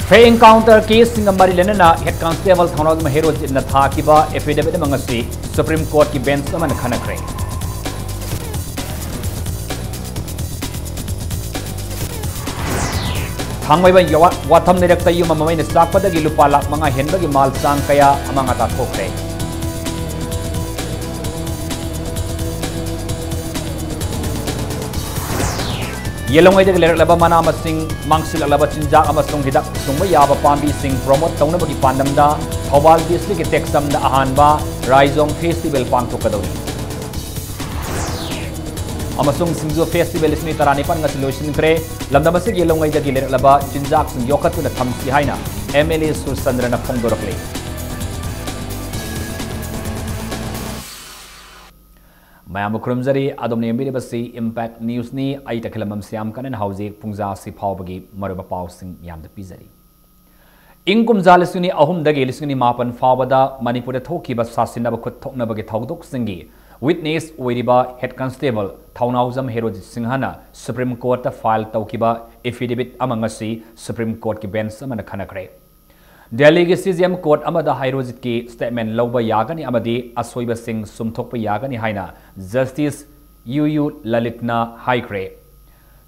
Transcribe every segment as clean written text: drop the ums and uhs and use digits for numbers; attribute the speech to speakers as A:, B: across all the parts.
A: Fe encounter case singamari lenana head constable thonog mahero na thakiba affidavit mangasi Supreme Court ki bench man khanakre. Thangmaiba watham nirakta yuma mamai na sakpadagi lupa lak mga henbagi mal sang kaya amang atathokre. Yelong ay dagler laba manama sing mangsil laba cinjak amasung hidak sungba yaba pambi sing promote tauna bagi pandamda Thawal district texam da ahanba Raizong festival pangthokadori. Amasung singjo festival isni taranipan nga solution kre lamdamasig yelong ay dagler laba cinjak sing yokatu na thamsi haina MLA Sursandra na phongdorokle. Mayam Kurumzari, Adam Nembiribasi, Impact News ni, Aita Kilamam Siam Kanan Hausi, Pungza Si Paubagi, Maruba Pausing Yam the Pizari. Inkum Zalisuni, Ahum the Gilisuni Mapan Fawada, Manipur Toki, but Sasinabakut Toknabagi Taudok Singi, Witness Wiriba, Head Constable, Townhousam Hero Singhana, Supreme Court file Taukiba, Affidavit Amangasi, Supreme Court ki Bensam and Kanakre. Delhi Cesium Court Amada Hairozit ki statement Loba Yagani Amadi Asoiba Singh Sumthokpa Yagani Haina Justice UU Lalitna Haikre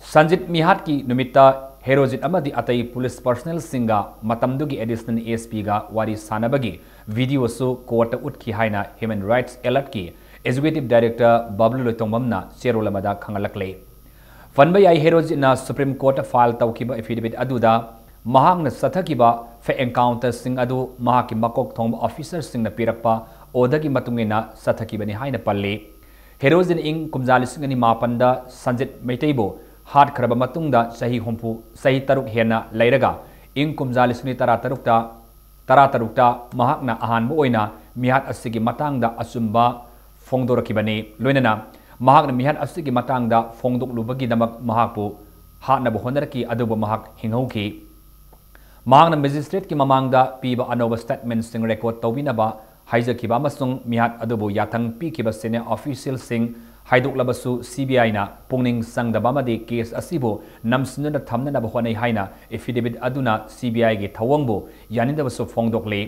A: Sanjit Mihat ki Numita Herozit Amadi Atai Police Personnel Singa Matamdugi Additional ASP ga Wari Sanabagi Video Su Court Utki Haina Human Rights Alert ki Executive Director Bablu Lotomamna Cherolamada Kangalakle Fanbay Herozit na Supreme Court file Taukiba Affidavit Aduda Mahang na Sathakiba Fe encounter sing adu mahaki makok thong officer sing na pirakpa odagi matungina Sathakiba ni haina palle Herozin ing kumjali sing ni mapanda Sanjit Meiteibo hard kharaba matungda sahi humpu sahi taruk hena lairaga ing kumjali sing tara tarukta mahakna ahanbu oina mihat asigi matangda asumba phongdorakibani loinana mahakna mihat asigi matangda phongdok lubagi damak mahakpu hatna bu honarki adubu mahak hingauki Mahang magistrate ki mamangda piba anova statement sing record tawinaba haijakiba amasung mihat adubu yathang pikiba senior official sing haidoklabasu CBI na pungning sangdaba amadi case asibu namsinuna thamnanaba honai haina affidavit aduna CBI gi thawangbu yanindabasu phongdokle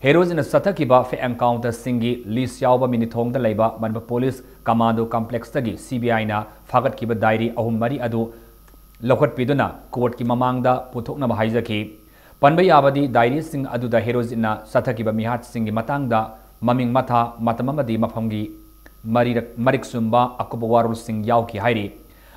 A: Herozina Sathakiba fe encounter singi list yawba minithongda leiba Manipur Police Commando Complex tagi CBI na fagatkiba diary ahum mari adu lokhat piduna court ki mamangda puthokna haijaki Panbay Abadi diary sing aduda Herozina Sathakiba mihat singi matangda maming matha matamamadi maphamgi marik sumba akubawarul sing yauki hairi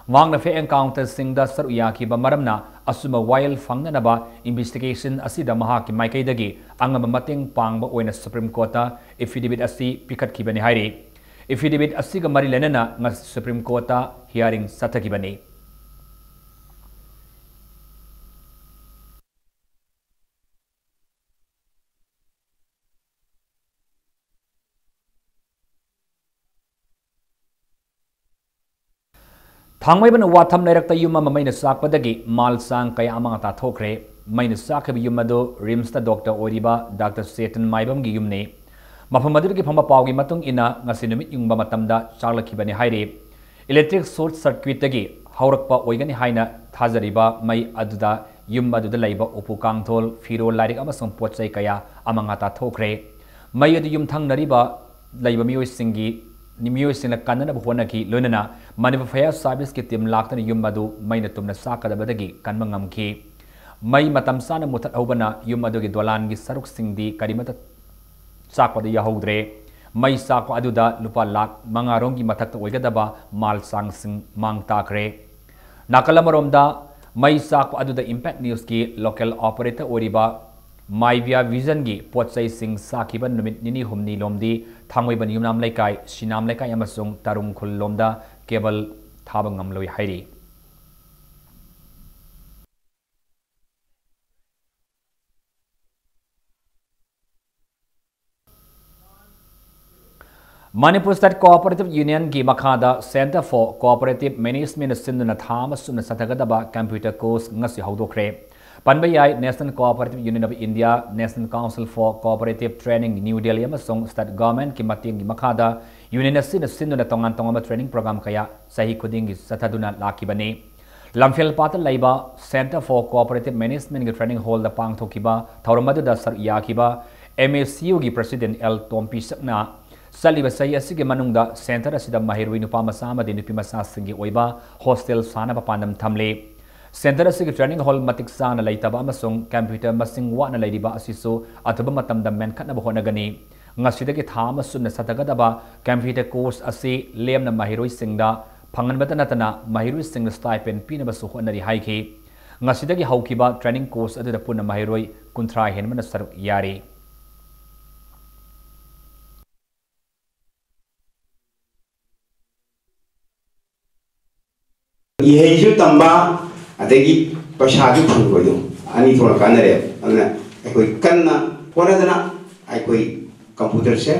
A: wangna fe encounter sing da saruyaki ba maramna asuma wild fangnanaba investigation asida mahaki maikaidagi angama mateng pangba oina Supreme Court affidavit asi pikat kibani hairi affidavit asiga mari lenana nga Supreme Court hearing Sathakibani Thangmaiban watham nairakta yuma mamaina sakpadagi mal sang kaya amang ata thokre maina sakhabi yumado rimsta doctor oriba Dr. Satan Maibam gi yumne mafamadu gi phama pawgi matung ina ngasi numit yungba matamda charlakhibani haire electric short circuit tagi haurakpa oigani haina thajariba mai aduda yumadu laiba upu kangthol firo lairik amasong pochai kaya amang ata thokre mai adu yum thangnariba laiba mioi singi Nimyo sina kanana buhona ki lonana Manipur Fire Service ki team laktan yumadu may na tumna sakada badagi kanmangam ki may matamsana mutat hubana yumadu ki dolan gi saruk singdi karimata sakpada yahodre may sako aduda lupa lak mga rongi matakta oigadaba mal sang sing mang takre nakalamaromda may sako aduda Impact News ki local operator oriba Maivia Vision gi potsai sing sakiban numit nini humni lomdi thangwaiban yumnam laikai sinam laikai amasung tarung khul lomda cable thabangam loi hairi Manipur State Cooperative Union gi makhada Center for Cooperative Management sinduna thama sumna sathagadaba computer course ngasi haudokre Panbayai National Cooperative Union of India, National Council for Cooperative Training New Delhi amasong State Government ki mating gi makhada Union asin sinduna tongan tongama training program kaya sahi kuding gi sathaduna lakibani lamphel pata laiba Center for Cooperative Management gi training hall da pangthokiba thauramadu da sar yakiba MACU gi president L Tompi sakna saliba sai asige manungda center asida mahirui nupa masa amadi nupi masa singi oiba hostel sana papandam thamle center asige training hall matik sana laitaba amasung computer masing wa na laidiba asisu ataba matamda men khatna honagani ngasidagi thama sunna satagadaba computer course asi lemna mahirui singda phanganbata natana mahirui singda stipend pinaba su honari haiki ngasidagi haukiba training course aduda punna mahirui kunthra henmana saruk yari
B: Iheju tamba adegi pasadu phangboido ani thora kanare ana ekoi kanna poradana ekoi computer se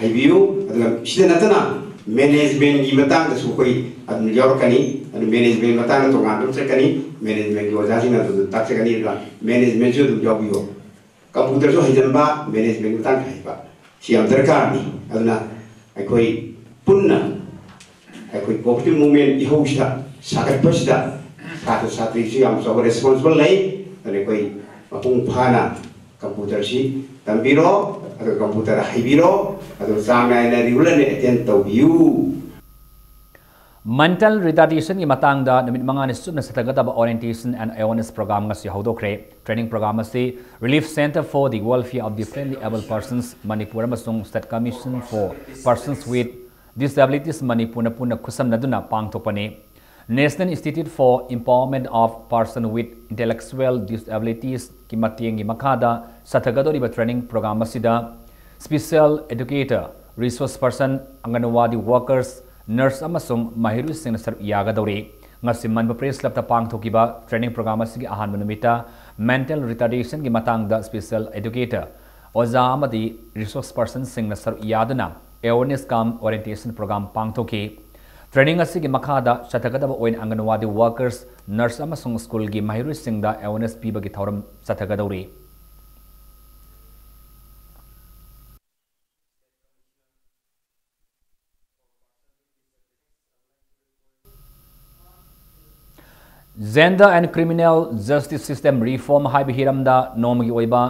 B: haibiu adga sidana tana management gi matang da su koi adun yorkani adu management matang to ngandum se kani management gi wajasi na du tak se kani la management ju du jobiyo computer so hijamba management matang haiba siam darkar ni aduna ekoi punna ekoi cooperative movement ihausta sakat pasida satu satri si am so responsible lai ane koi mapung phana computer si tambiro atau computer haibiro atau samai na regular ne attend to view
A: mental retardation gi matang da namit mangani subna satagata orientation and awareness program nga si hodokre training program asi relief center for the welfare of differently able persons Manipur amasung state commission for persons with disabilities Manipur na puna kusam naduna pangtopani National Institute for Empowerment of Persons with Intellectual Disabilities ki matiengi makada satagadoriba training program asida special educator resource person anganwadi workers nurse amasung mahiru sing sar yagadori ngasi manba press club ta pangthokiba training program asigi ahan manumita mental retardation ki matangda special educator oza amadi resource person sing sar yaduna awareness kam orientation program pangthoki training asigi makada satagadaba oin anganwadi workers nurse amasung school gi mahiru singda awareness pibagi thoram satagadori Gender and Criminal Justice System Reform haibi hiramda nomagi oiba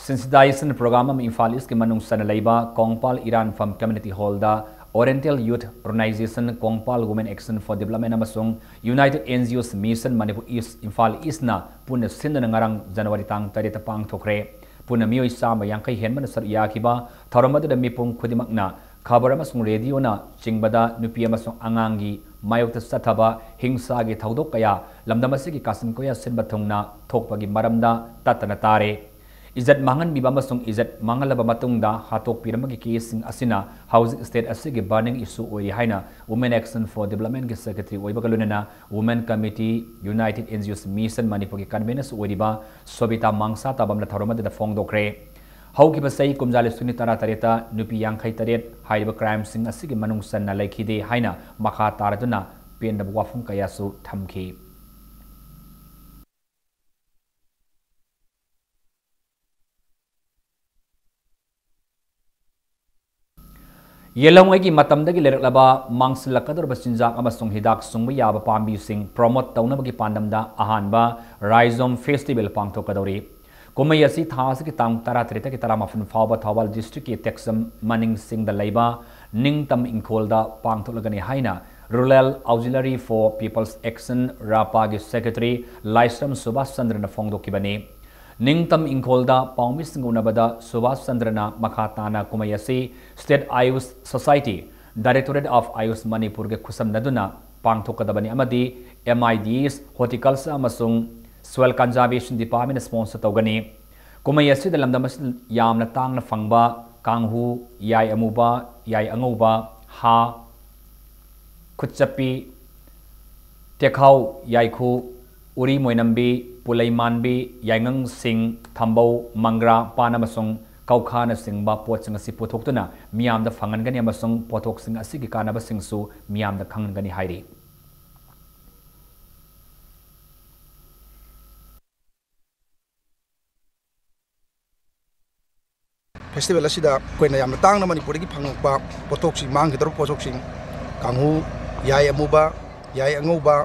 A: sensitization program am Imphal East ki manung sana leiba Kongpal Iran Farm Community Hall da Oriental Youth Organization Kongpal Women Action for Development amasung United NGOs Mission Manipur East Imphal East na puna sindana ngarang January tang tarita pang thokre puna mioi sama yangkai henman sar yakiba thoramadu da mipung khudimakna khabar amasung radio na chingbada nupi amasung angangi mayokta sathaba hingsa gi thaudok kaya lamdamasi gi kasim koya sinba thongna thokpagi maramda tatana tare Izat mangan biba masung izat mangalaba matungda hatok piramagi kising asina housing state asigi burning issue oi haina Women Action for Development gi secretary oi bagalunana Women Committee United NGOs Mission Manipur gi conveners oi diba Sobita Mangsa tabamna tharomada da fong dokre hauki basai kumjale suni tara tareta nupi yangkhai taret haiba crime sing asigi manung sanna laikhide haina makha taraduna pendab wafung kayasu thamki Yelongagi matamdagi leraklaba mangsilakador basinjak amasung hidak sungba yaba pambi sing promote taunabagi pandamda ahanba Rhizome Festival pangthokadori kumai asi thas ki tang tara treta ki tara mafun fawba thawal district ki texam maning sing da leiba ningtam ingkholda pangtholagani haina Rural Auxiliary for People's Action Rapa gi secretary Laisram Subhash Chandra na fongdokibani Ningtam ingkholda paumising unabada Subhash Chandrana makhatana kumayasi State Ayush Society Directorate of Ayush Manipur ge khusam naduna pangthokadabani amadi MIDs Horticulture amasung Soil Conservation Department sponsor tawgani kumayasi da lamdamas yamna tangna fangba kanghu yai amuba yai angauba ha khutchapi tekhau yaikhu uri moinambi pulai manbi yangang sing thambau mangra panamasung kaukha na singba potsing asi pothoktuna miam da fangan gani amasung pothok sing asi gi kanaba singsu miam da khangan gani hairi
C: festival asida koina yamna tangna Manipur gi phangokpa pothok sing mang gi dor pothok sing kanghu yai amuba yai angauba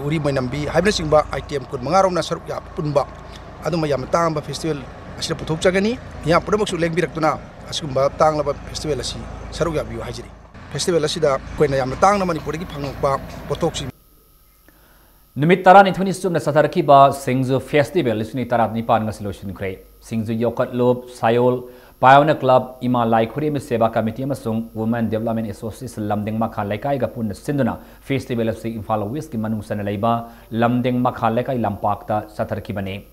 C: uri mai nambi haibna singba item kun mangarona saruk ya punba aduma yam tangba festival asira puthok chagani ya pudamak su leng birak tuna asumba tanglaba festival asi saruk ya biu hajiri festival asida koina yam tangna Manipur gi phangpa potok si
A: Numit tara ni thuni sum na satarki ba Singju festival lisni tarat ni pan ngasolution kre Singju yokat lob sayol Pioneer Club ima lai khuri mi seba committee amasung Women Development Association lamding makha laikai ga pun sinduna festival of Imphal West ki manung sana laiba lamding makha laikai lampakta satarki bane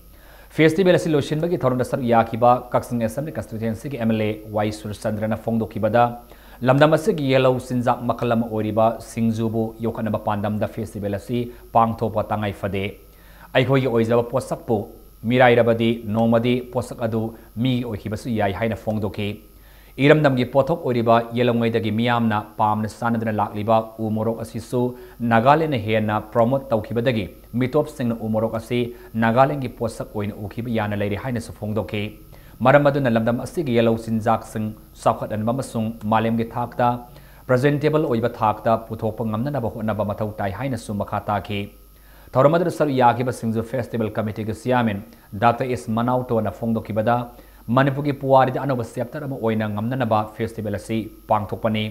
A: festival asi lotion bagi thorun dasar yakiba Kaksing Assembly constituency ki MLA Y Surchandra na fongdo kibada lamdam asigi yellow sinjak makalam oriba Singjubu yokanaba pandam da festival asi pangthopa tangai fade aikhoi gi oijaba posakpo Mirai rabadi nomadi posak adu mi oikibasu yai haina fongdoki iramdamgi pothok oriba yelongwedagi miyamna pamna sanadana lakliba umorok asisu Nagaland hena promote tawkibadagi mitop singna umorok asi Nagaland gi posak oina ukiba yana leiri haina su fongdoki maramaduna lamdam asigi yellow sinjak sing sakhat an mamasung malemgi thakta presentable oiba thakta puthokpa ngamna na bahona ba mathau tai haina su makhata ki Thoramadur Sar Yakiba Singju Festival Committee ke Siamen Dr. S. Manauto na Fongdo Kibada Manipur ki puari da anova septar ama oina ngamna na ba festival asi pangthokpani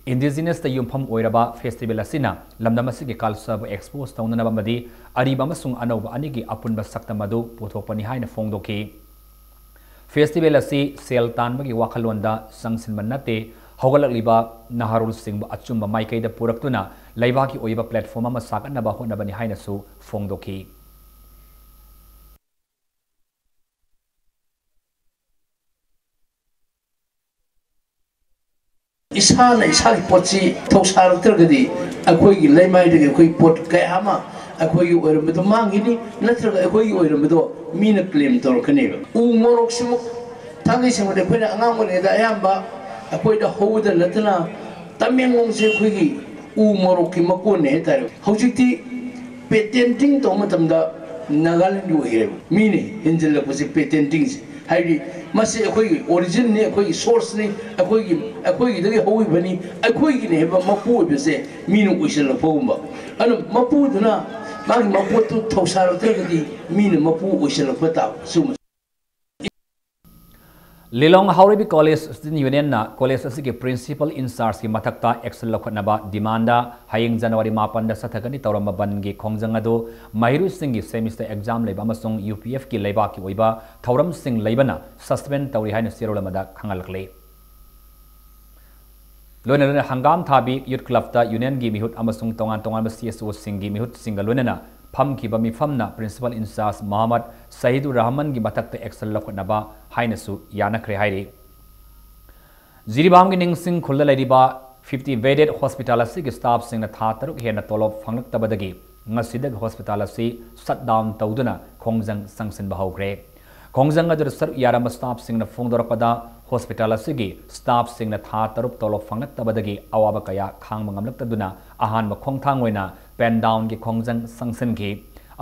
A: Indigenous ta yumpham oiraba festival asina lamdamasi ki culture ba expose tauna na ba madi ariba masung anova anigi apunba sakta madu puthokpani haina Fongdo ki Festival asi sel tan bagi wakhalonda sangsin manate Hogalakliba Naharul Singh Achumba Maikai da Puraktuna Laibaki Oiba platform ama sakan na baho na bani haina su fongdoki
D: Isana isaki potsi thosar tergadi akoi gi laimai de akoi pot kai ama akoi gi oiramdo mangini natraga akoi gi oiramdo mina claim tor kaneba u morok simu tangi simu de phena angang mo da yamba akoi da hoda latna tamengong se khoi u morok ki makone tar hojikti patenting to matamda Nagaland yu here mini hinjel ko se patenting haidi masi akoi origin ne akoi source ne akoi dagi howi bani akoi gi ne ba mapu be se minu uisel pomba anu mapu duna magi mapu tu thosar tergadi minu mapu uisel pata sum
A: Lilong Hauribi College Student Union na college asigi principal in charge ki mathakta action lokhatnaba demanda haying January 8 da sathagani tawramba bangi khongjangado mahiru singi semester exam leiba amasung UPF ki leiba ki oiba thawram sing leibana suspend tawri haina sirolamada khangalakle Lona hangam thabi youth club ta union gi mihut amasung tongan CSO singi mihut singalona Pam ki bami famna principal in charge Muhammad Sahidur Rahman gi mathakta action lokhatnaba haina su yana kre hairi Jiribam gi ningsing khulla laiba 50 bedded hospital asi gi staff sing na tha taruk hena tolop phanglak tabadagi ngasidag hospital asi shut down tawduna khongjang sangsin bahawgre khongjang adur sar yarama staff sing na phongdorapada hospital asigi staff sing na tha taruk tolop phanglak tabadagi awaba kaya khang mangamlak taduna ahan ma khongthang oina pen down gi khongjang sangsin ki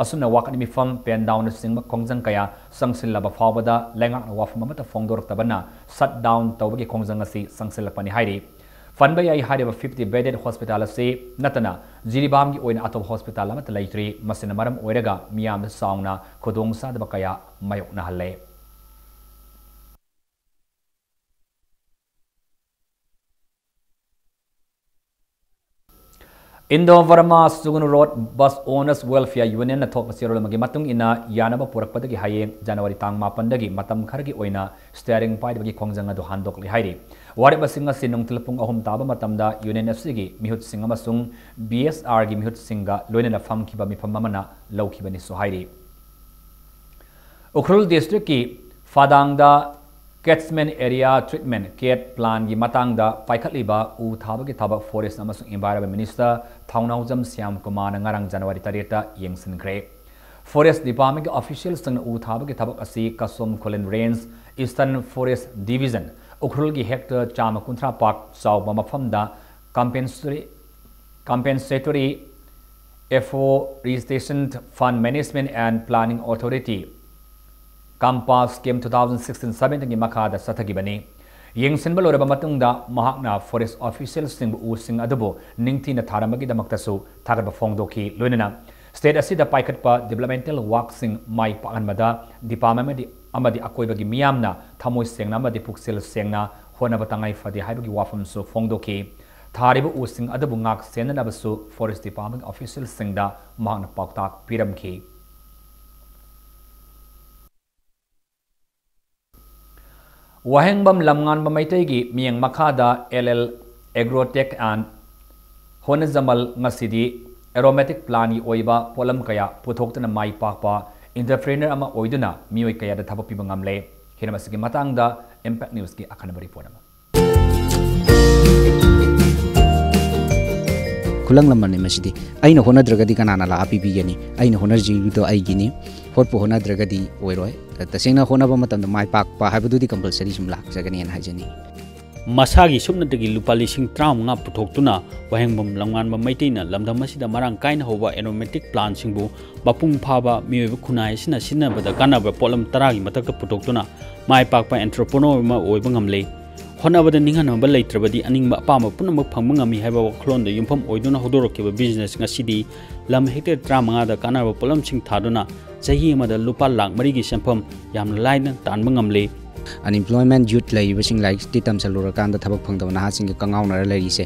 A: asuna wakani mi fam pen down sing ma khongjang kaya sangsin laba fawbada lenga wafam mata fongdor tabana shut down tawbagi khongjang asi sangsil lapani hairi fanbai ai hariba 50 bedded hospital ase natana jiribam gi oina atop hospital amat laitri masina maram oiraga miyam saungna khodong sadba kaya mayok na halle Indo Varma Sugun Road Bus Owners Welfare Union na thok pasiro magi matung ina yanaba purakpadagi hayeng January tang mapandagi matam khargi oina steering pai bagi khongjang adu handok li hairi wari basinga sinung tilpung ahum taba matamda Union FC gi mihut singa masung BSR gi mihut singa loina fam kiba mi famamana lawkibani so hairi Ukhrul district ki Fadangda Catchment Area Treatment Cat Plan gi matangda paikhatliba u thabagi thaba Forest amasung Environment Minister Thaunawjam Siam Kumar ngarang January 3 yengsinkre Forest Department officials sang u thabagi thabak asi Kasom Kholen Range Eastern Forest Division Ukhrul gi hectare chama kunthra park chawba mafamda compensatory Afforestation Fund Management and Planning Authority Kampa Scheme 2016-17 ki makada sathagi bani yengsenba loraba matungda mahakna forest official sing using adabo ningthi na tharamagi damaktasu thagarba phongdoki loinana state asida paikatpa developmental work sing mai paanmada department amadi akoibagi miyamna thamoi sengna amadi puksel sengna honaba tangai fadi haibagi wafam so phongdoki thariba using adabu ngak senanabasu forest department official singda mahakna paktak piramki Wahengbam lamngan bamaitegi miyang makada LL Agrotech and Honazamal ngasidi aromatic plani oiba polam kaya puthokna mai pakpa entrepreneur ama oiduna mioi kaya da thabapi bangamle hinamasigi matangda impact news ki akhana report ama
E: kulang lamani masidi aina honadragadi kanana la api bigani aina honarji do aigini hotpo honadragadi oiroi tasengna honaba matamda mai pakpa habududi compulsory sum lak jagani en hajani
F: masagi sumnadagi lupa lising tram nga puthokuna wahengbam lamngan ba maiteina lamdam masida marang kaina hoba aromatic plant singbu bapung phaba miyob khunai sina sinabada kanaba polam taragi matakta puthokuna mai pakpa entrepreneur ma oiba ngamle honabada ninghanaba leitrabadi aningba apama punamak phangba ngami haiba wakhlonda yumpham oiduna hodorokiba business ngasidi lam hectare tram nga da kanaba polam sing thaduna chahi amada lupa lakh mari gi senpham yamna laina tanba ngamle
E: unemployment youth laibasing like titam salura kanda thabak phangdaba naha sing kangauna lai se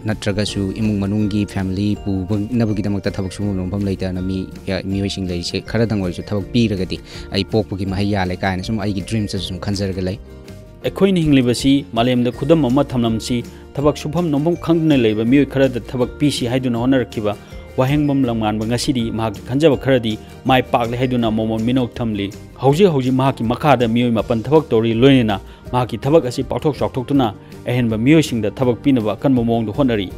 E: natraga su imung manungi family pu nabagi damakta thabak su nompham leita na mi sing lai se khara dang oi su thabak pi ragadi ai pokpagi mahaya le kaina sum ai gi dreams sum khanjaraga lai
F: ekhoin hinglibasi malemda khudam ama thamlamsi thabak subham nombam khangna leiba mi khara da thabak pi si haiduna honarkiba wahengbam lamngan ba ngasidi mahaki khanjaba kharadi mai pakle haiduna momon minok thamli hauji mahaki makada mioi mapan thabak tori loinena mahaki thabak asi pauthok chokthokuna ehenba mioi singda thabak pinaba kanba mong do honari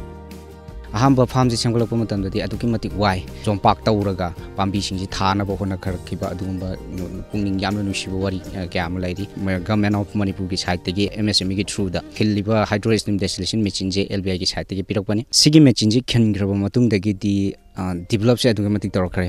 E: ahamba farm ji semgalakpa matamdadi aduki matik wai jompak tauraga pambi singji thana ba hona kharkiba adumba pungning yamna nusiba wari kyam laidi government of Manipur ki side tegi MSME ki through da khilliba hydroelectric distillation machine je LBI ki side tegi pirakpani sigi machine ji khengraba matung dagi di develop se aduki matik torokre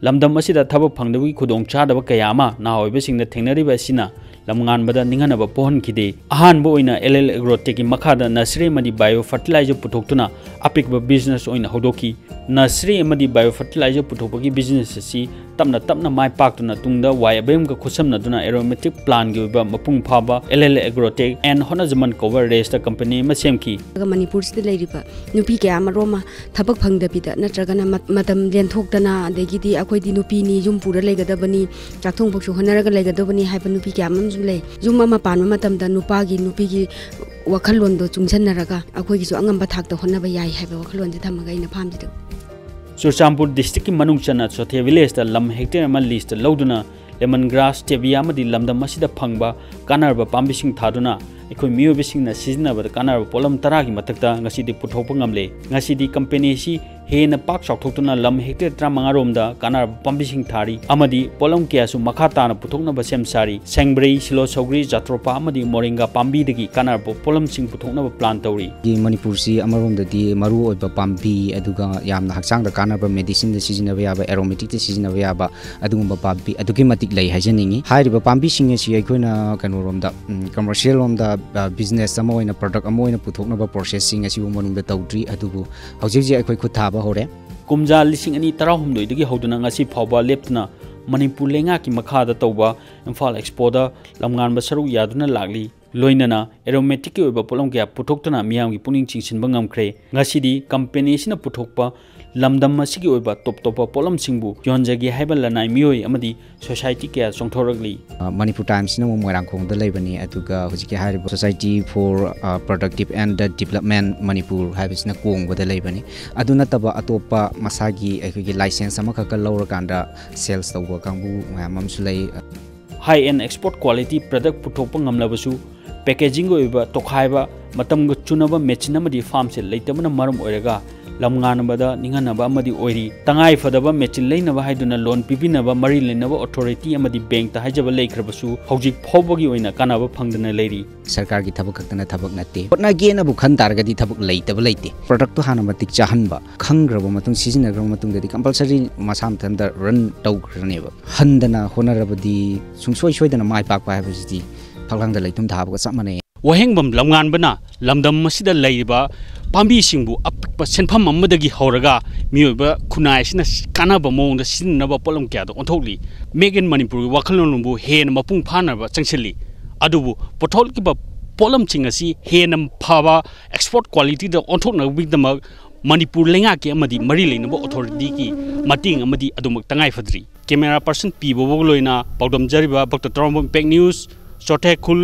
F: lamdam asida thabak phangdawi khudong chadaba kayama na hoiba singna thengnariba sina lamngan bada ninghanaba pohon khide ahan bo oina LL Agrotech ki makhada nursery madi bio fertilizer putoktuna apikba business oina hodoki nursery madi bio fertilizer putopagi business si tapna mai paktuna tungda YBM ka khusam duna aromatic plant gi ba mapung phaba LL Agrotech and Honazaman cover race company ma semki
G: Manipur sid leiriba nupi kya amaroma thabak phangdabida natragana matam lenthokdana adegidi akhoi di nupi ni yum pura legadabani chathong boksu honaraga legadabani haiba nupi kya am jule yum ama panma matamda nupi gi wakhallon do chungchanaraga akhoi gi su angamba thakta honnaba yai haiba wakhallon je thamaga ina phamjida
F: Surchampur district ki manung chana chothe village da lam hectare ma list lauduna lemon grass stevia amadi lamdam masida phangba kanarba pambising thaduna ekoi miyobising na sizinaba kanarba polam taragi matakta ngasidi puthokpa ngamle ngasidi company si hena pak chokthokna lam hectare 35 romda kanarba pambising thari amadi polam kiasu makata na puthokna ba semsari sengbrei silo sogri jatropa amadi moringa pambi dagi kanarba polam sing puthokna ba plan tauri
E: di Manipur si amarom di maru oiba pambi aduga yamna haksang da kanarba medicine da sizinaba yaba aromatic da sizinaba yaba adugumba pambi adugi matik lai hajaningi hairiba pambi sing si aikoina kanoromda commercial romda business ama oina product ama oina puthokna ba processing asi manungda tawdri adugu hauji aikoi khutha hore
F: kumja lising ani tarahumdoi dagi hoduna ngasi phawba leptna Manipur lenga ki makhada tawba Imphal Expo da lamngan ba saru yaduna lagli loinana aromatic ki oiba polam kya puthokna miyam gi puning chingsinba ngamkhre ngasidi company sina puthokpa lamdam masigi oiba top polam singbu yonjagi haiba lanai mioi amadi society kya chongthoragli
E: Manipur Times na moirang khong da leibani aduga hojiki hariba Society for Productive and Development Manipur haibisna kong bada leibani aduna taba atopa masagi aikogi license ama khaka lawrakanda sales tawba kangbu mayamam sulai
F: high end export quality product puthokpa ngamlabasu packaging oiba tokhaiba matamga chunaba machine amadi farm se leitabana maram oiraga lamnganabada ninganaba amadi oiri tangai fadaba machine leinaba haiduna loan pibinaba mari leinaba authority amadi bank ta haijaba leikhrabasu hojik phobagi oina kanaba phangdana leiri
E: sarkar gi thabak khakna thabak natte hotna gena bu khan targadi thabak leitaba leite product to hana matik chahanba khangraba matung sizinagraba matung dadi compulsory masam thamda run tawgraneba handana honarabadi sungsoi soidana mai pak pa habasi phaglangda leitum thabaga chamane
F: wahengbam lamngan bana lamdam masida leiba pambi singbu apikpa senpham amadagi horaga miyoba khunai sina kanaba mongda sinna ba polom kya do onthokli megen manipur wakhalonbu hen mapung phana ba changchili adubu pothol ki ba polam chingasi henam phaba export quality da onthokna bigdama Manipur lenga ke amadi mari leinabo authority ki mating amadi adumak tangai fadri camera person p bobogloina pawdam jariba bakta trombo impact news sote khul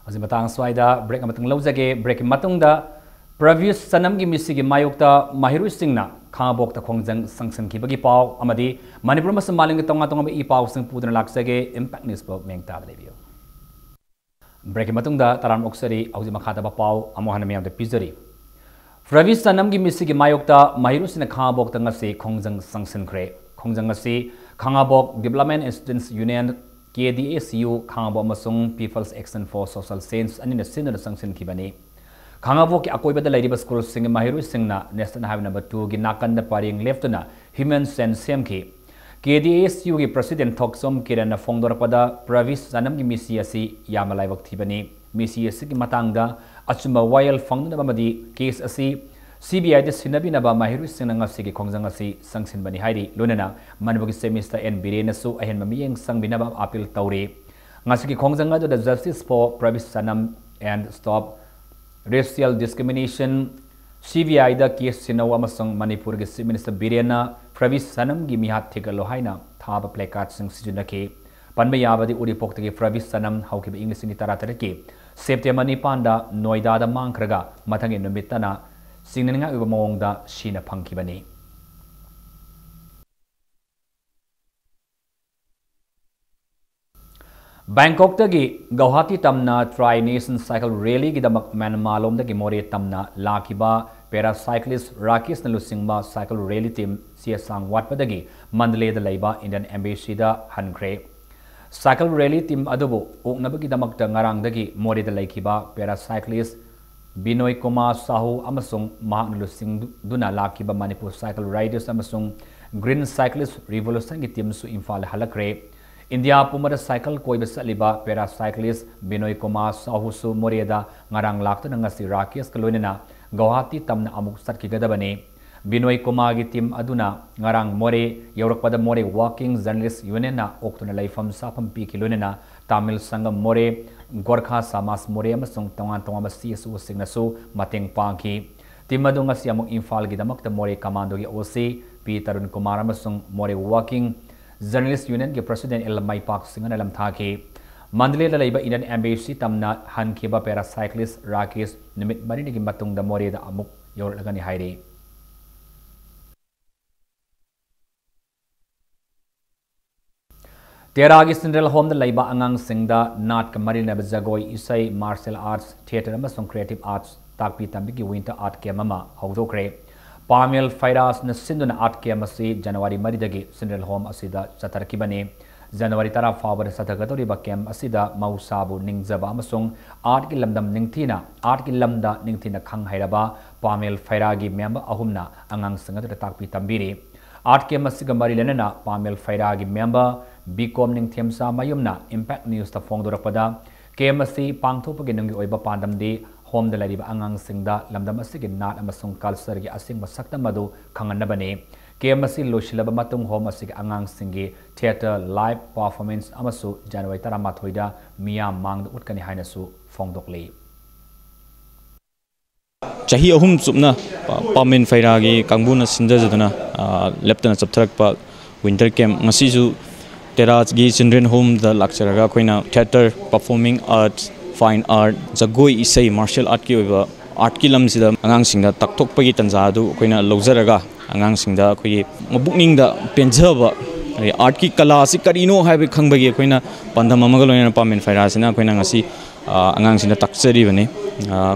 A: Azim batang swaida break amatang lawjage break matungda previous sanam gi misi gi mayokta mahiru singna khangabok ta khongjang sanction ki bagi paw amadi Manipur mas maling tonga tonga i paw sing pudna laksage impact news bo mengta lebiyo break matungda taram oksari auji makhata ba paw amohana miyam de pizari Previous sanam gi misi gi mayokta mahiru sina khangabok ta ngasi khongjang sanction kre khongjang ngasi khangabok development students union KDSU khangabo masung People's Action for Social Change ani na sinna sanction kibani khangabo ki akoi bada lairi school sing mahiru singna national highway number 2 gi nakan da paring left na human sense sem ki KDSU gi president thoksom kiran fongdor pada pravis sanam gi misi asi yamalai wak thibani misi asi ki matangda achuma wayal fangna bamadi case asi CBI de sinabi naba mahiru sinanga sigi khongjang asi sangsin bani hairi lunana manbugi semester en birena su ahen mamiyeng sangbinaba appeal tauri ngasigi khongjang adu the justice for privacy sanam and stop racial discrimination CBI da case sinawa amasang Manipur gi minister birena privacy sanam gi mihat thigalo haina thaba placard sing sijunake panba yabadi uripok tagi privacy sanam haukiba english ni tarataraki September ni panda Noida da mangkraga mathangi numitana Sinninga uba mongda shina pankibani. Bangkok tagi Guwahati tamna Tri Nation Cycle Rally gidamak Myanmar dagi more tamna lakiba paracyclist Rakesh Nalusingba Cycle Rally team siasang watpadagi Mandalay da laiba Indian Embassy da hankre. Cycle Rally team adubu oknabagi damak da ngarang dagi more da laikiba paracyclist Binoy Kumar Sahu amasung Mahanulusing duna lakiba Manipur Cycle Riders amasung Green Cyclist Revolution ki team su Imphal halakre India pumada cycle koiba saliba paracyclist Binoy Kumar Sahu su Moreda ngarang lakta ngasi Rakesh kaloinena Guwahati tamna amuk satki gadabane Binoy Kumar ki team aduna ngarang more yaurakpada more walking journalist union oktuna laifam sapam pi kilonena Tamil Sangam more Gorkha Samas more amasung tongan tonga CSU singnasu mateng pangki timadu ngasi amuk Imphal gi damakta more commando gi OC P Tarun Kumar amasung more working journalist union gi president El Maipak Singan alam thaki Mandalay la laiba Indian Embassy tamna hankiba paracyclist Rakesh nimit marini gi matung da more da amuk yorlagani hairi Teragi Central Home the Laiba Angang Singda Nat Kamarina Jagoi Isai Martial Arts Theatre amasung Creative Arts Takpi Tambiki Winter Art Camp ama Haudokre Pamel Fairas na Sinduna Art Camp asi January Maridagi Central Home asida Satarkibane January Tara Faber Satagatori ba Camp asida Mausabu Ningjaba amasung Art ki lamdam ningthina Art ki lamda ningthina khang hairaba Pamel Fairagi member ahumna Angang Singada Takpi Tambiri Art Camp asiga Mari Lenana Pamel Fairagi member Bicom ning Themsa Mayumna Impact News ta Fongdorapada KMC Pangthopagi nungi oiba pandamdi home da lariba angang singda lamdam asigi nat amasung culture gi asing masakta madu khanganabane KMC loshilaba matung home asigi angang singi theater live performance amasu January 13 da miyam mangda utkani hainasu Fongdokli
H: Chahi ahum subna Pamen Fairagi Kangbuna Sinjadana Leptana Chaptharakpa Winter Camp Masisu Terasgi Children Home the Laksharaga Koina Theatre Performing Arts Fine Art Jagoi Isai Martial Art ki oiba art ki lam sida angang singda takthokpagi tanjadu koina lojaraga angang singda khoi mabukning da penjaba art ki kala si karino haibe khangbagi koina pandam amaga loina Pamen Fairasina koina ngasi angang singda takchari bane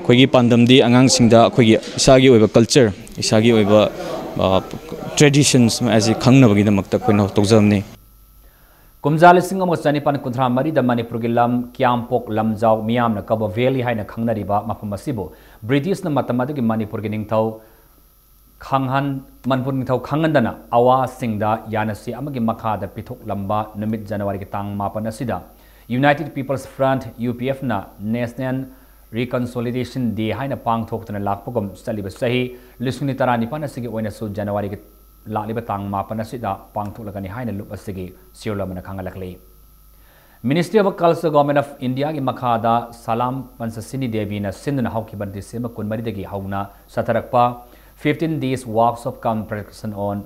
H: khoi gi pandam di angang singda khoi gi isagi oiba culture isagi oiba traditions as a khangnabagi da makta koina tokjamni
A: Kumjali Singam was Janipan Kuntra Marida Manipur Lam Kiampok Lamjau Miam na Kaba Valley Haina Kangnariba Mapamasibo British na Matamadu Manipur Gining Tau Kanghan Manipur Tau Kangandana Awa Singda Yanasi Amagi Makada Pitok Lamba Numit January Tang Mapanasida United People's Front UPF na National Reconciliation Day haina pangthokna lakpagom saliba sahi lisuni tarani panasigi oina su January lakliba tang mapan asida pangtholagani haina lup asigi siulamana khangalakle. Ministry of Culture Government of India ki makhada Salam Pansasini Devi na sindna haukiban December kunmaridagi hauna satarakpa 15 days workshop competition on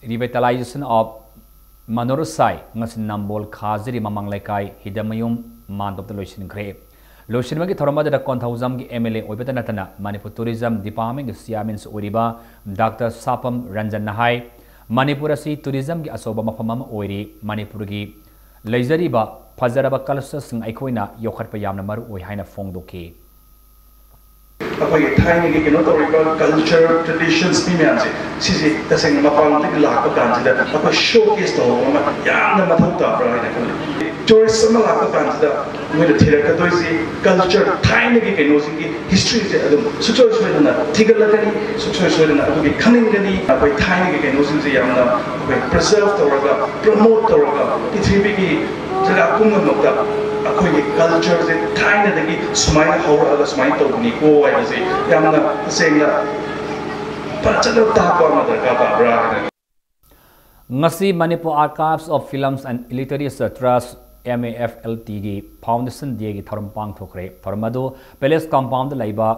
A: revitalization of Manorosai ngasin nambol khaziri mamanglaikai hidamayum mandop the lotion gre lotion magi thorama da konthauzam gi MLA oibeta natana Manipur Tourism Department gi siamins oriba Dr. Sapam Ranjan Nahai Manipur asi tourism gi asoba mafamam oiri Manipur gi leizariba fazaraba culture sing aikoina yokhatpa yamna maru oi haina fongdoke
C: अकोई थाई के किनो तोरिकल culture traditions भी में आंसे cc तसेंग मपाल तक लाक कांसिदा अकोई showcase तो म यान मथौ ता ब्रा ने टूरिस्ट म लाक कांसिदा में थेर का तो इसी कल्चर थाई के किनो सिंग की हिस्ट्री से अदम सुचो सुना थिगल लगनी सुचो सुना अकोई खनिंग गनी अकोई थाई के किनो सिंग से यामना अकोई प्रिजर्व तोरगा प्रमोट तोरगा पृथ्वी की जगह कुंग नोता अखोई कल्चर से थाइना दगी स्माइल हौरगा स्माइल तोनी को vice यामना सेंगना पचलो तापा मदरका बाब्रा
A: ngasi Manipur Archives of Films and Literature Trust MAFLT gi foundation dia gi thorum pangthokre thormadu palace compound laiba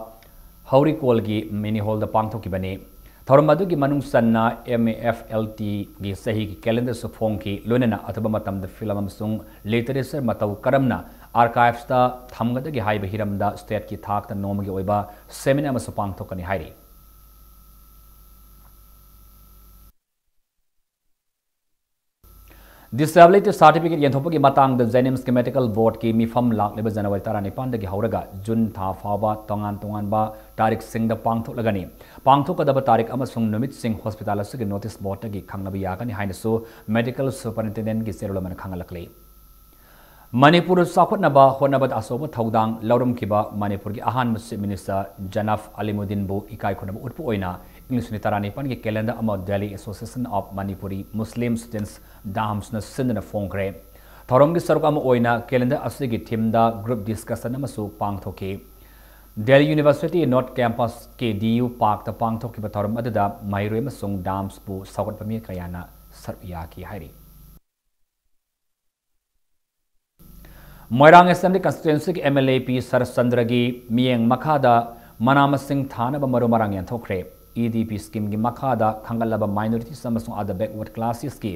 A: hauri kol gi mini hall da pangthoki bane thormadu gi manung sanna MAFLT gi sahi gi calendar su phong ki lonena athaba matam da film amsung literature matau karamna archives ta thamgada gi haiba hiram da state ki thak ta nom gi oiba seminar ma su pangthokani hairi Disability certificate yenthopi matang the Zenim schematical board ki mifam lak leba January tarani panda gi hauraga June tha faba tongan ba tarik sing da pangthok lagani pangthok kadaba tarik amasung numit sing hospital asigi notice board gi khangnabi yakani hainasu medical superintendent gi serula man khangalakle Manipur sakhotnaba honabad asoba thaudang lauram kiba Manipur gi ahan Chief Minister Janaf Alimuddin bu ikai khonaba utpu oina English ni tarani pan gi calendar ama Delhi Association of Manipuri Muslim Students Dams na sindna phongre thorom gi saruk ama oina calendar asigi theme da group discussion ama su pangthoke Delhi University North Campus ke DU Park ta pangthoki ba thorom adada mairoi masung dams bu sagot pami kayana sarya ki hairi Moirang Assembly constituency ki MLA P Sarasandra gi mieng makhada manamasing thana ba maru marang yan thokre EDP scheme gi makhada khangalaba minorities amasung other backward classes ki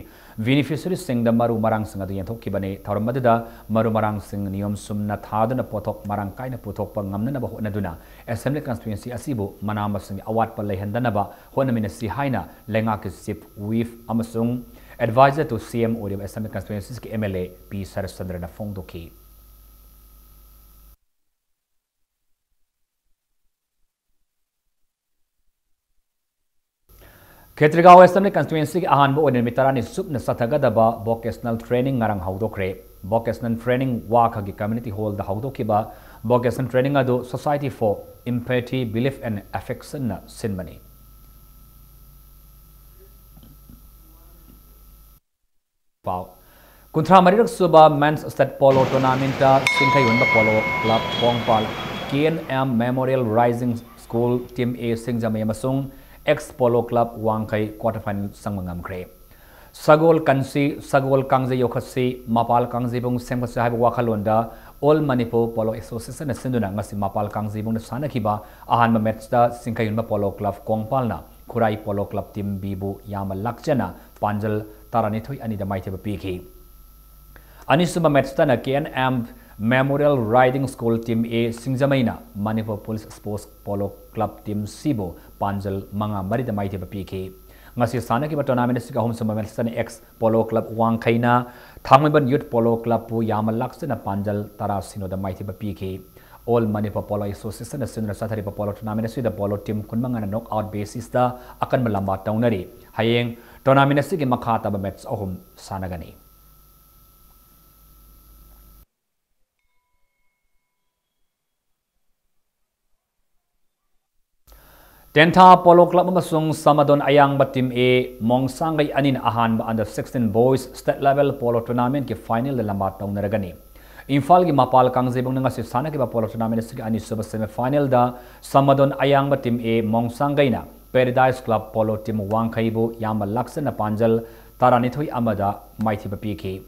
A: beneficiaries sing da maru marang sing adu yan thokki bane thormadada maru marang sing niyom sumna thadana pothok marang kaina pothok pa ngamna ba honaduna Assembly constituency asibu manamasing award pa lehandana ba honamina si haina lenga ki chief whip amasung advisor to CM Oriya Assembly constituencies ki MLA P Sarasandra na phongdoki Khetrigao Assembly constituency ki ahanba oinen mitarani supna sathagadaba vocational training ngarang haudokre vocational training waka gi community hall da haudokiba vocational training adu Society for Empathy Belief and Affection na sinmani Pau Kuntra Marirak Suba Men's State Polo Tournament Singkayunba Polo Club Pongpal KNM Memorial Rising School Team A Singjamay Masung Ex Polo Club Wangkai quarterfinal sangmangam kre Sagol Kansi Sagol Kangze Yokhasi Mapal Kangzi bung sengpasa hai wakhalonda All Manipur Polo Association na sinduna ngasi Mapal Kangzi bung sana kiba ahan ma match da Singkayunba Polo Club Kongpal na Kurai Polo Club Team Bibu Yama Lakjana Panjal Taranithoi ani da maithe piki Anisuma match da na KNM Memorial Riding School Team A Singjamaina Manipur Police Sports Polo Club Team Sibo Panjal Manga Marida Maiti Piki ngasi sana ki tournament si home summa match X Polo Club Wangkhaina Thangban Youth Polo Club pu Yamalaksana Panjal Tarasino da Maiti Piki All Manipur Polo Association Sindra Sathari Polo Tournament si the Polo Team kunmanga knockout basis da akan melamba taunari hayeng tournament si ki makhata ba match ahum sanagani Tenta Polo Club amasung Samadon Ayangba Team A Mongsangai anin ahanba under 16 boys state level polo tournament ki final de lambat taunaragani. Imphal ki mapal kangjebong nga si sana ki ba polo tournament si ani suba semi final da Samadon Ayangba Team A Mongsangai na Paradise Club Polo Team Wangkhaibu yama laksana panjal taranithoi amada maithi PK.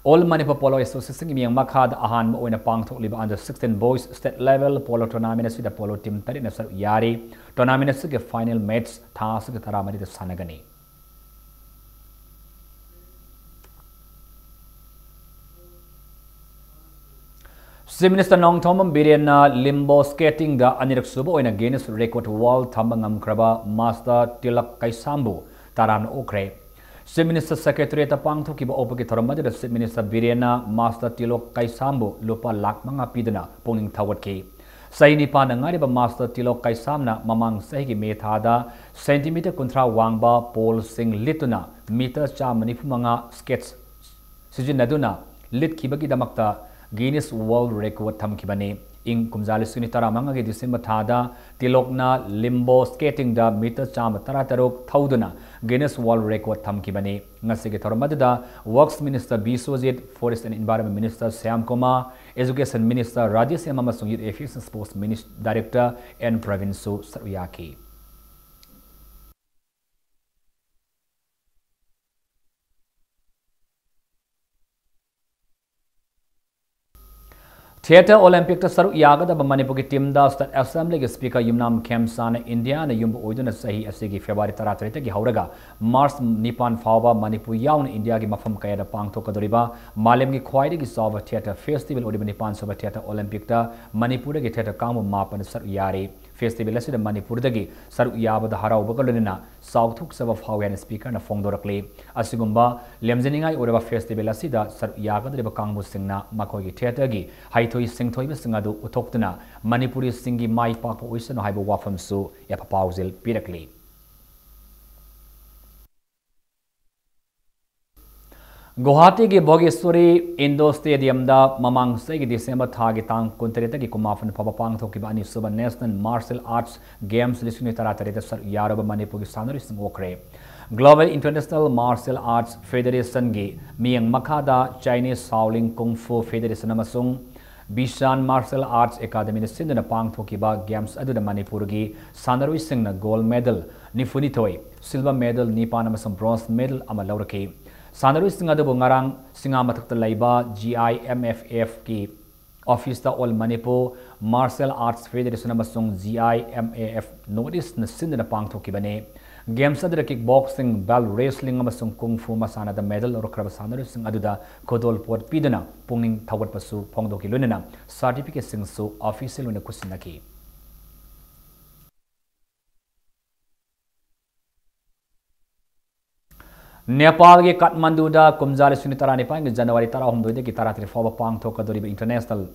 A: All Manipur Polo Association ki miyang makhad ahan mo oina pangthok liba under 16 boys state level polo tournament si da polo team tari na sar yari tournament si ke final match tha si ke taramari da sanagani. Si Minister Nong Thomam Biriana limbo skating da anirak suba oina Guinness record world thambangam kraba master Tilak Kaisambu taran okre. Si Minister Secretary tapang thu kiba opaki tharamadi da Si Minister Biriana Master Tilok Kaisambu lupa lak mga pidana punging thawat ki. Sa inipa na nga ba Master Tilok Kaisamna mamang sahi ki methada centimeter kontra wangba pole sing lituna meter cha manipu mga skates sijinaduna lit kibagi damakta Guinness World Record tham kibani. Ing kumjali suni taramanga ki December thada Tilokna limbo skating da meter cham taratarok thauduna Guinness World Record tham kibani. Ngasi ki tharamada Works Minister Biswajit, Forest and Environment Minister Syam Kumar, Education Minister Rajesh Amasung Youth Affairs and Sports Minister Director N Pravinsu Saruyaki. Theatre Olympic ta saru yaga da Manipur ki team da State Assembly ki Speaker Yumnam Khemsana India na yumbu oiduna sahi asigi February 13 ki hauraga March Nipan Fawba Manipur yaun India ki mafam kaya da pangthokadoriba malem ki khwaide ki Sawa Theatre Festival odiba Nipan Sawa Theatre Olympic ta Manipur ki theatre kamu mapan saru yari Festival asida Manipur dagi saru yaba da harauba kalunina Southuk Sawa Fawyan Speaker na fongdorakle asigumba lemjeningai odiba festival asida saru yaga da kamu singna makoi ki theatre gi haithoi singthoi ba singadu uthokna Manipuri singi mai pakpo oisano haiba wafam su ya papauzil pirakli. Guwahati ki Bogeshwari Indo Stadium da mamang sai ki December thagi tang kuntareta ki kumafan papapang thoki ba ani suba National Martial Arts Games lisuni taratareta sar yaraba Manipur ki sanari sing okre. Global International Martial Arts Federation gi miyang makada Chinese Shaolin Kung Fu Federation amasung Bishan Martial Arts Academy na sindana pangthokiba games aduda Manipur gi sanaroi singna gold medal nifunithoi silver medal nipan amasung bronze medal ama lauraki sanaroi singa adu ngarang singa mathakta laiba GIMFF ki office ta all Manipur Martial Arts Federation amasung GIMAF notice na sindana pangthokibane games adra kickboxing bell wrestling amasung kung fu masana da medal or kraba sanaroi sing aduda kodol pot pidana pungning thawat pasu phongdoki lunena certificate sing su official una kusinaki. Nepal ke Kathmandu da kumjali sunitara ni pang January tara hum doide ki tara tri foba pang thoka dori international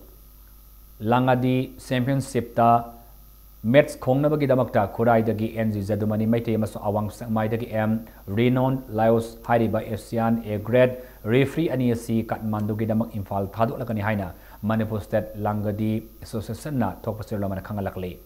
A: langadi championship ta match khongna bagi damakta khurai dagi NG Jadumani maite maso awang mai dagi M renowned Laos hariba Asian A grade referee ani si Kathmandu gi damak Imphal thadu lakani haina Manipur State Langadi Association na thokpasir lamana khangalakle.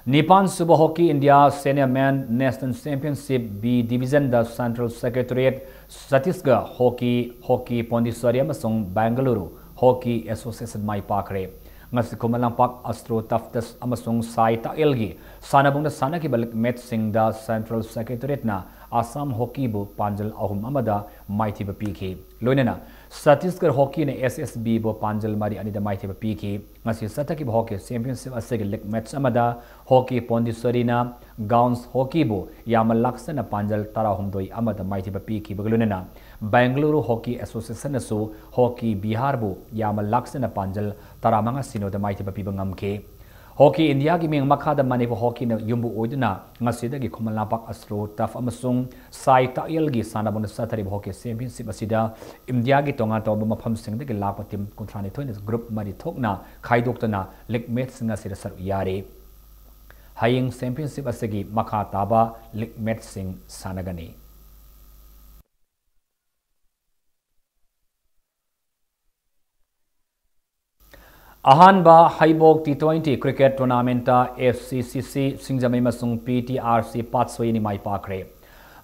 A: Nipan Suba Hockey India Senior Men National Championship B Division the Central Secretariat Chhattisgarh Hockey Pondisari amasung Bangalore Hockey Association mai pakre ngasi kumalampak Astro Tufts amasung Sai Taelgi sanabung na sana ki balik match sing the Central Secretariat na Assam Hockey bu Panjal ahum amada maiti ba PK loinena Chhattisgarh Hockey na SSB bu Panjal mari anida maiti ba PK ngasi sataki hockey championship asegi leg match amada Hockey Pondisari na Gowns Hockey bu yamal laksana Panjal tarahum doi amada maiti ba PK baglunena Bangalore Hockey Association na su Hockey Bihar bu yamal laksana Panjal taramanga sino da maiti ba pibangamke Hockey India ki ming makada Manipur Hockey na yumbu oiduna ngasida gi Khumalnapak Astro Taf amasung Sai Tael gi sanabon satari Hockey Championship asida India gi tonga to mafam sing de gi lakpa team kontrani thoine group mari thokna khaidoktana leg match singa sira sar yare haying championship asegi makha taba leg match sing sanagani. Ahanba Haibok T20 Cricket Tournament FCCC Singjamai Masung PTRC Patsway ni Mai Pakre.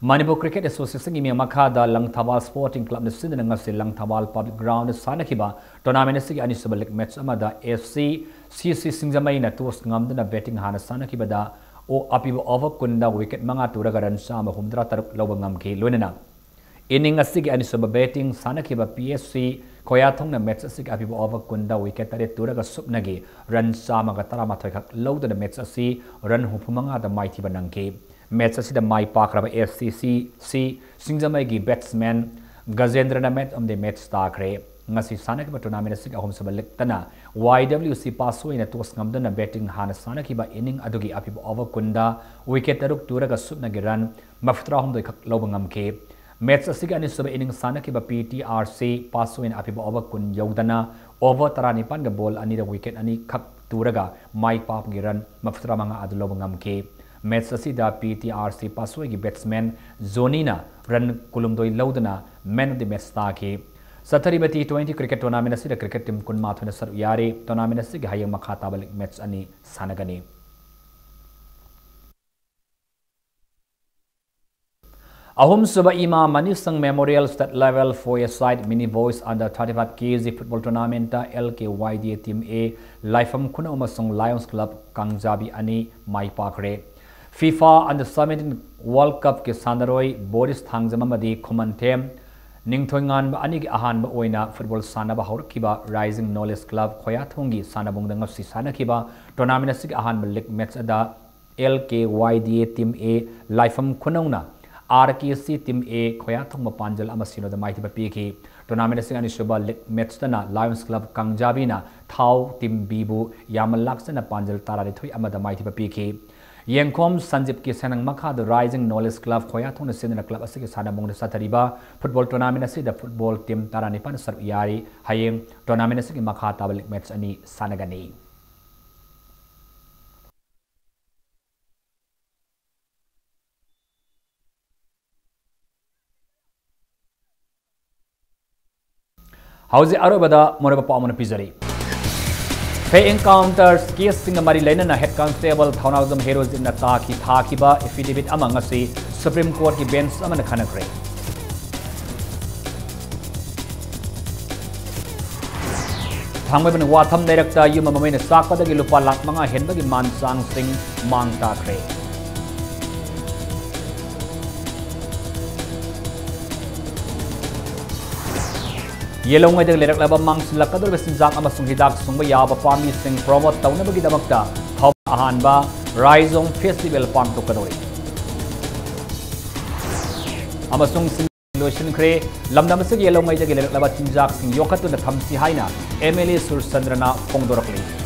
A: Manipur Cricket Association imi Makada Langthabal Sporting Club Nisin ngasi Langthabal Public Ground Sanakiba Tournament sigi anisabalik match amada FCCC Singjamai na tos ngamdana betting hana Sanakibada o apibo over kunda wicket mga turagaran sama humdra taruk lawangam ke lunena. Ining asigi anisaba betting Sanakiba PSC Koyathong na match asig apibo over kunda wicket tare turaga supnagi run sama ga tara mathoi khak load na match asi run hupumanga da mighty banangke match asi da mai pakraba FCCC Singjamai gi batsman Gajendra na match on the match stakre ngasi Sanakiba tournament asig ahom sabalik tana YWC Pasway na tos ngamdana betting hana Sanakiba inning adugi apibo over kunda wicket taruk turaga supnagi run maftra hom doi khak lobangam Match asiga ni suba inning Sanakiba PTRC Paswin apiba over kun yaudana over taranipan ga ball ani da wicket ani khak turaga mai pap giran maftra manga adulobangam ke match asida PTRC Paswai gi batsman Zonina run kulumdoi laudana man of the match ta ke Sathariba T20 cricket tournament asida cricket team kun mathuna sar yare tournament asiga hayang makhata balik match ani sanagani Ahum Suba Ima Manisang Memorial State Level 4-a-side mini voice under 35 kg football tournament LKYDA Team A Lifam Kuna Umasong Lions Club Kangjabi Ani Mai Pakre FIFA under 17 World Cup ke Sandaroi Boris Thangzamamadi Komantem Ningthoingan Ani Ahan Oina Football Sanaba Horkiba Rising Knowledge Club Khoyathongi Sanabungdanga Si Sanakiba tournament sig Ahan League match ada LKYDA Team A Lifam Kunauna RKC Team A Khoyathong Mapanjal Amasino the Mighty Papiki tournament sing Anishuba Metstana Lions Club Kangjabina Thau Team Bibu Yamalaksana Panjal Taradithui Amada Mighty Papiki Yengkom Sanjip Ki Sanang Makha the Rising Knowledge Club Khoyathong the Sindana Club Asiki Sanamong the Satariba football tournament asi the football team Taranipan Sar Yari Hayeng tournament asiki Makha Tabalik match ani Sanagani How's Arabada Moraba Palmon Pizari? Pay encounters case Singamari Lenana head constable Thaunazam heroes in the Thakiba affidavit among us Supreme Court ki bench amana Kanakre. Thangwaban Watham director Yumamamena Sakada Lupa Lakmanga Henbagi Mansang Sing Mang Takre. Yellow ngay lerak laba mang sila kadol besinjak amasung hidak sungba yaba pami sing promote tauna bagi damakta thau ahanba Raizong Festival pang to kadori amasung sing lotion kre lamdam se yellow ngay lerak laba sinjak sing yokatu na thamsi haina MLA Sur Sandrana Pongdorakli